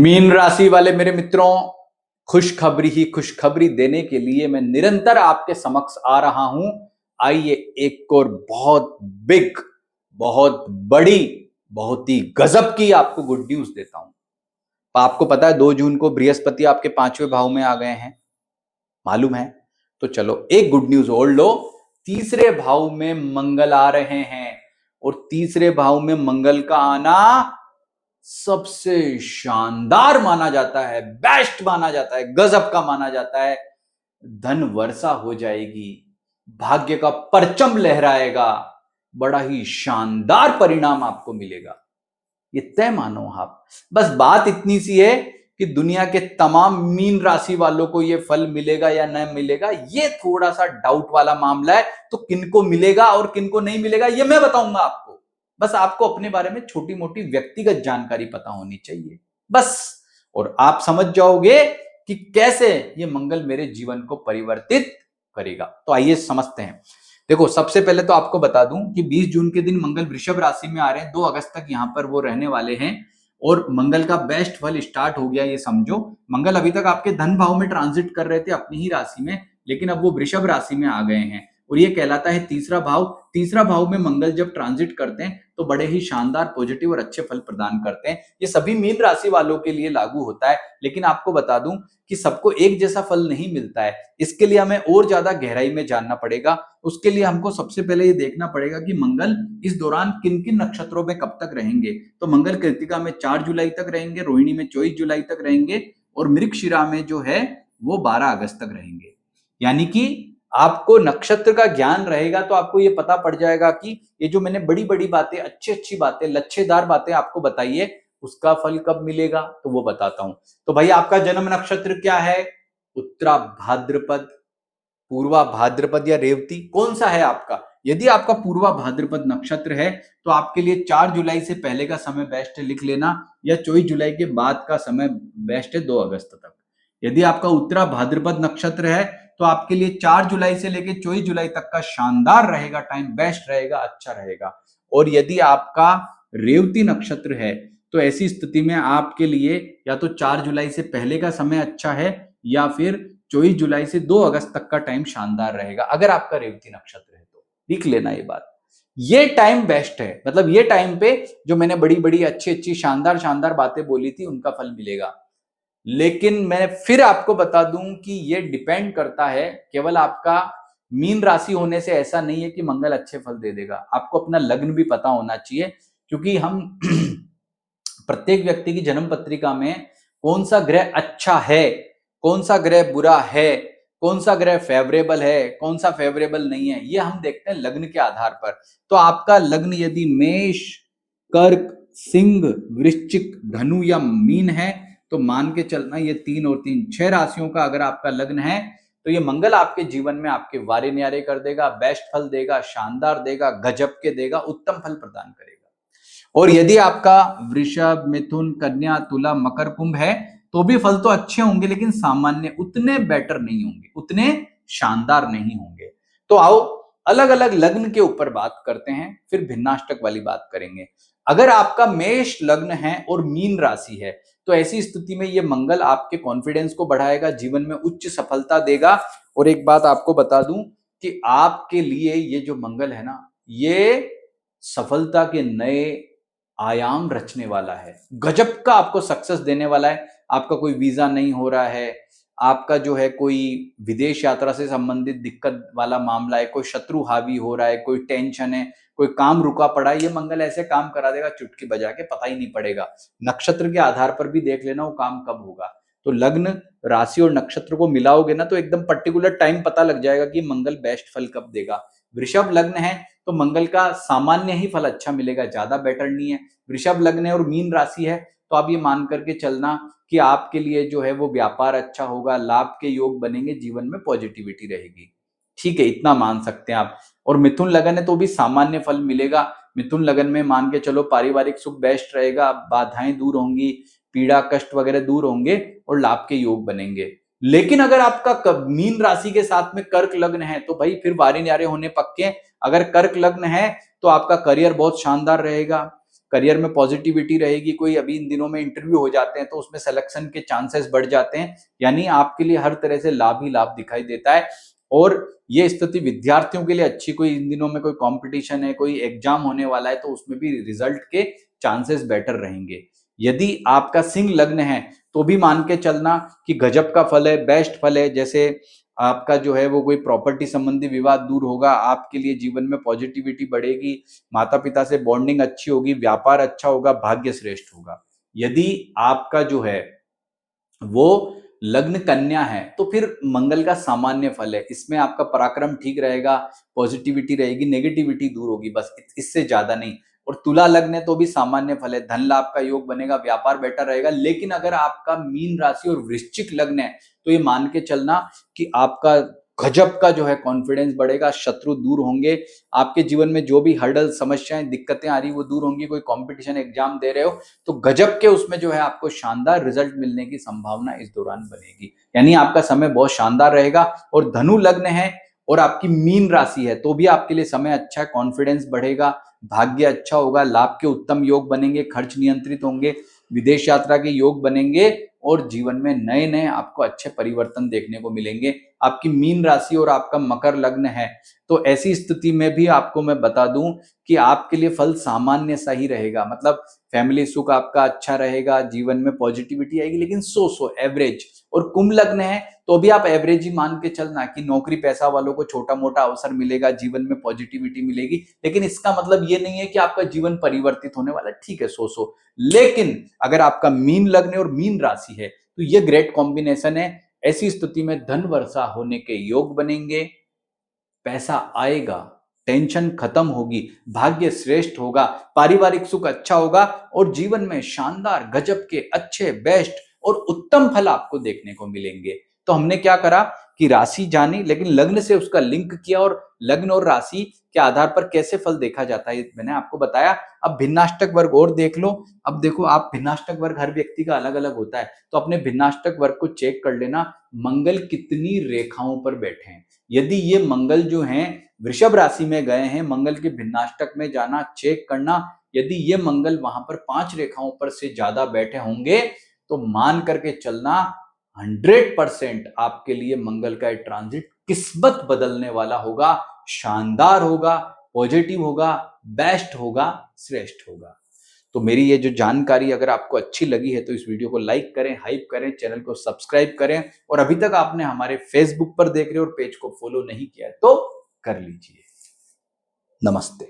Mean राशि वाले मेरे मित्रों, खुशखबरी ही खुशखबरी देने के लिए मैं निरंतर आपके समक्ष आ रहा हूं। आइए एक और बहुत बिग, बहुत बड़ी, बहुत ही गजब की आपको गुड न्यूज देता हूं। आपको पता है 2 जून को बृहस्पति आपके 5वें भाव में आ गए हैं, मालूम है? तो चलो एक गुड न्यूज और लो। तीसरे भाव में मंगल आ रहे हैं और तीसरे भाव में मंगल का आना सबसे शानदार माना जाता है, बेस्ट माना जाता है, गजब का माना जाता है। धन वर्षा हो जाएगी, भाग्य का परचम लहराएगा, बड़ा ही शानदार परिणाम आपको मिलेगा, ये तय मानो आप। बस बात इतनी सी है कि दुनिया के तमाम मीन राशि वालों को ये फल मिलेगा या नहीं मिलेगा, ये थोड़ा सा डाउट वाला मामला है। तो किनको मिलेगा और किनको नहीं मिलेगा ये मैं बताऊंगा आपको। बस आपको अपने बारे में छोटी मोटी व्यक्तिगत जानकारी पता होनी चाहिए बस, और आप समझ जाओगे कि कैसे ये मंगल मेरे जीवन को परिवर्तित करेगा। तो आइए समझते हैं। देखो, सबसे पहले तो आपको बता दूं कि 20 जून के दिन मंगल वृषभ राशि में आ रहे हैं, 2 अगस्त तक यहां पर वो रहने वाले हैं और मंगल का बेस्ट फल स्टार्ट हो गया, ये समझो। मंगल अभी तक आपके धन भाव में ट्रांजिट कर रहे थे अपनी ही राशि में, लेकिन अब वो वृषभ राशि में आ गए हैं और ये कहलाता है तीसरा भाव। तीसरा भाव में मंगल जब ट्रांजिट करते हैं तो बड़े ही शानदार, पॉजिटिव और अच्छे फल प्रदान करते हैं। ये सभी मीन राशि वालों के लिए लागू होता है, लेकिन आपको बता दूं कि सबको एक जैसा फल नहीं मिलता है। इसके लिए हमें और ज्यादा गहराई में जानना पड़ेगा। उसके लिए हमको सबसे पहले ये देखना पड़ेगा कि मंगल इस दौरान किन किन नक्षत्रों में कब तक रहेंगे। तो मंगल कृतिका में 4 जुलाई तक रहेंगे, रोहिणी में 24 जुलाई तक रहेंगे और मृगशिरा में जो है वो 12 अगस्त तक रहेंगे। यानी कि आपको नक्षत्र का ज्ञान रहेगा तो आपको ये पता पड़ जाएगा कि ये जो मैंने बड़ी बड़ी बातें, अच्छी अच्छी बातें, लच्छेदार बातें आपको बताई है, उसका फल कब मिलेगा तो वो बताता हूं। तो भाई, आपका जन्म नक्षत्र क्या है? उत्तरा भाद्रपद, पूर्वा भाद्रपद या रेवती, कौन सा है आपका? यदि आपका पूर्वा भाद्रपद नक्षत्र है तो आपके लिए 4 जुलाई से पहले का समय बेस्ट है, लिख लेना, या 24 जुलाई के बाद का समय बेस्ट है, 2 अगस्त तक। यदि आपका उत्तरा भाद्रपद नक्षत्र है तो आपके लिए 4 जुलाई से लेकर 24 जुलाई तक का शानदार रहेगा, टाइम बेस्ट रहेगा, अच्छा रहेगा। और यदि आपका रेवती नक्षत्र है तो ऐसी स्थिति में आपके लिए या तो 4 जुलाई से पहले का समय अच्छा है या फिर 24 जुलाई से 2 अगस्त तक का टाइम शानदार रहेगा। अगर आपका रेवती नक्षत्र है तो लिख लेना ये बात, ये टाइम बेस्ट है। मतलब ये टाइम पे जो मैंने बड़ी बड़ी अच्छी अच्छी शानदार शानदार बातें बोली थी उनका फल मिलेगा। लेकिन मैं फिर आपको बता दूं कि ये डिपेंड करता है केवल आपका मीन राशि होने से ऐसा नहीं है कि मंगल अच्छे फल दे देगा। आपको अपना लग्न भी पता होना चाहिए, क्योंकि हम प्रत्येक व्यक्ति की जन्म पत्रिका में कौन सा ग्रह अच्छा है, कौन सा ग्रह बुरा है, कौन सा ग्रह फेवरेबल है, कौन सा फेवरेबल नहीं है, ये हम देखते हैं लग्न के आधार पर। तो आपका लग्न यदि मेष, कर्क, सिंह, वृश्चिक, धनु या मीन है तो मान के चलना ये 3 और 3 6 राशियों का अगर आपका लग्न है तो ये मंगल आपके जीवन में आपके वारे न्यारे कर देगा, बेस्ट फल देगा, शानदार देगा, गजब के देगा, उत्तम फल प्रदान करेगा। और यदि आपका वृषभ, मिथुन, कन्या, तुला, मकर, कुंभ है तो भी फल तो अच्छे होंगे, लेकिन सामान्य, उतने बेटर नहीं होंगे, उतने शानदार नहीं होंगे। तो आओ अलग अलग लग्न के ऊपर बात करते हैं, फिर भिन्नाष्टक वाली बात करेंगे। अगर आपका मेष लग्न है और मीन राशि है तो ऐसी स्थिति में ये मंगल आपके कॉन्फिडेंस को बढ़ाएगा, जीवन में उच्च सफलता देगा। और एक बात आपको बता दूं कि आपके लिए ये जो मंगल है ना, ये सफलता के नए आयाम रचने वाला है, गजब का आपको सक्सेस देने वाला है। आपका कोई वीजा नहीं हो रहा है, आपका जो है कोई विदेश यात्रा से संबंधित दिक्कत वाला मामला है, कोई शत्रु हावी हो रहा है, कोई टेंशन है, कोई काम रुका पड़ा है, ये मंगल ऐसे काम करा देगा चुटकी बजा के, पता ही नहीं पड़ेगा। नक्षत्र के आधार पर भी देख लेना वो काम कब होगा। तो लग्न, राशि और नक्षत्र को मिलाओगे ना तो एकदम पर्टिकुलर टाइम पता लग जाएगा कि मंगल बेस्ट फल कब देगा। वृषभ लग्न है तो मंगल का सामान्य ही फल अच्छा मिलेगा, ज्यादा बेटर नहीं है। वृषभ लग्न है और मीन राशि है तो आप ये मान करके चलना कि आपके लिए जो है वो व्यापार अच्छा होगा, लाभ के योग बनेंगे, जीवन में पॉजिटिविटी रहेगी। ठीक है, इतना मान सकते हैं आप। और मिथुन लगन है तो भी सामान्य फल मिलेगा। मिथुन लगन में मान के चलो पारिवारिक सुख बेस्ट रहेगा, बाधाएं दूर होंगी, पीड़ा कष्ट वगैरह दूर होंगे और लाभ के योग बनेंगे। लेकिन अगर आपका मीन राशि के साथ में कर्क लग्न है तो भाई फिर वारे न्यारे होने पक्के। अगर कर्क लग्न है तो आपका करियर बहुत शानदार रहेगा, करियर में पॉजिटिविटी रहेगी। कोई अभी इन दिनों में इंटरव्यू हो जाते हैं तो उसमें सिलेक्शन के चांसेस बढ़ जाते हैं, यानी आपके लिए हर तरह से लाभ ही लाभ दिखाई देता है। और ये स्थिति विद्यार्थियों के लिए अच्छी, कोई इन दिनों में कोई कंपटीशन है, कोई एग्जाम होने वाला है तो उसमें भी रिजल्ट के चांसेस बेटर रहेंगे। यदि आपका सिंह लग्न है तो भी मान के चलना कि गजब का फल है, बेस्ट फल है। जैसे आपका जो है वो कोई प्रॉपर्टी संबंधी विवाद दूर होगा, आपके लिए जीवन में पॉजिटिविटी बढ़ेगी, माता पिता से बॉन्डिंग अच्छी होगी, व्यापार अच्छा होगा, भाग्य श्रेष्ठ होगा। यदि आपका जो है वो लग्न कन्या है तो फिर मंगल का सामान्य फल है, इसमें आपका पराक्रम ठीक रहेगा, पॉजिटिविटी रहेगी, नेगेटिविटी दूर होगी, बस इससे ज्यादा नहीं। और तुला लग्न है तो भी सामान्य फल है, धन लाभ का योग बनेगा, व्यापार बेटर रहेगा। लेकिन अगर आपका मीन राशि और वृश्चिक लग्न है तो ये मान के चलना कि आपका गजब का जो है कॉन्फिडेंस बढ़ेगा, शत्रु दूर होंगे, आपके जीवन में जो भी हर्डल समस्याएं दिक्कतें आ रही वो दूर होंगी। कोई कंपटीशन एग्जाम दे रहे हो तो गजब के उसमें जो है आपको शानदार रिजल्ट मिलने की संभावना इस दौरान बनेगी, यानी आपका समय बहुत शानदार रहेगा। और धनु लग्न है और आपकी मीन राशि है तो भी आपके लिए समय अच्छा है, कॉन्फिडेंस बढ़ेगा, भाग्य अच्छा होगा, लाभ के उत्तम योग बनेंगे, खर्च नियंत्रित होंगे, विदेश यात्रा के योग बनेंगे और जीवन में नए नए आपको अच्छे परिवर्तन देखने को मिलेंगे। आपकी मीन राशि और आपका मकर लग्न है तो ऐसी स्थिति में भी आपको मैं बता दूं कि आपके लिए फल सामान्य सा ही रहेगा, मतलब फैमिली सुख आपका अच्छा रहेगा, जीवन में पॉजिटिविटी आएगी, लेकिन सो एवरेज। और कुंभ लग्न है तो भी आप एवरेज ही मान के चलना कि नौकरी पैसा वालों को छोटा मोटा अवसर मिलेगा, जीवन में पॉजिटिविटी मिलेगी, लेकिन इसका मतलब ये नहीं है कि आपका जीवन परिवर्तित होने वाला है, ठीक है सो। लेकिन अगर आपका मीन लग्न और मीन राशि है तो ये ग्रेट कॉम्बिनेशन है। ऐसी स्थिति में धन वर्षा होने के योग बनेंगे, पैसा आएगा, टेंशन खत्म होगी, भाग्य श्रेष्ठ होगा, पारिवारिक सुख अच्छा होगा और जीवन में शानदार गजब के अच्छे बेस्ट और उत्तम फल आपको देखने को मिलेंगे। तो हमने क्या करा कि राशि जानी, लेकिन लग्न से उसका लिंक किया और लग्न और राशि के आधार पर कैसे फल देखा जाता है मैंने आपको बताया। अब भिन्नाष्टक वर्ग और देख लो। अब देखो आप, भिन्नाष्टक वर्ग हर व्यक्ति का अलग अलग होता है तो अपने भिन्नाष्टक वर्ग को चेक कर लेना, मंगल कितनी रेखाओं पर बैठे हैं। यदि ये मंगल जो हैं वृषभ राशि में गए हैं, मंगल के भिन्नाष्टक में जाना, चेक करना, यदि ये मंगल वहां पर 5 रेखाओं पर से ज्यादा बैठे होंगे तो मान करके चलना 100% आपके लिए मंगल का ट्रांजिट किस्मत बदलने वाला होगा, शानदार होगा, पॉजिटिव होगा, बेस्ट होगा, श्रेष्ठ होगा। तो मेरी ये जो जानकारी अगर आपको अच्छी लगी है तो इस वीडियो को लाइक करें, हाइप करें, चैनल को सब्सक्राइब करें और अभी तक आपने हमारे फेसबुक पर देख रहे हो और पेज को फॉलो नहीं किया है तो कर लीजिए। नमस्ते।